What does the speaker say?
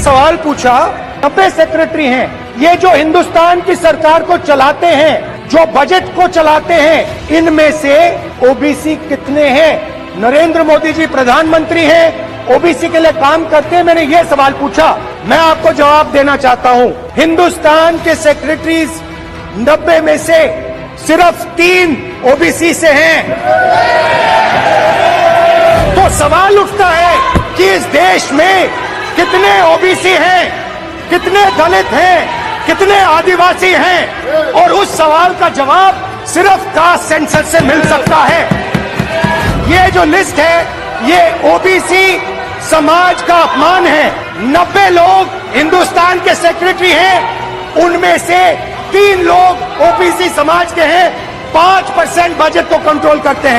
सवाल पूछा, 90 सेक्रेटरी हैं, ये जो हिंदुस्तान की सरकार को चलाते हैं, जो बजट को चलाते हैं, इनमें से ओबीसी कितने हैं? नरेंद्र मोदी जी प्रधानमंत्री हैं, ओबीसी के लिए काम करते हैं। मैंने ये सवाल पूछा, मैं आपको जवाब देना चाहता हूं। हिंदुस्तान के सेक्रेटरीज 90 में से सिर्फ 3 ओबीसी से हैं। तो सवाल उठता है कि इस देश में कितने ओबीसी हैं, कितने दलित हैं, कितने आदिवासी हैं, और उस सवाल का जवाब सिर्फ कास्ट सेंसस से मिल सकता है। ये जो लिस्ट है, ये ओबीसी समाज का अपमान है। 90 लोग हिंदुस्तान के सेक्रेटरी हैं, उनमें से 3 लोग ओबीसी समाज के हैं, 5% बजट को कंट्रोल करते हैं।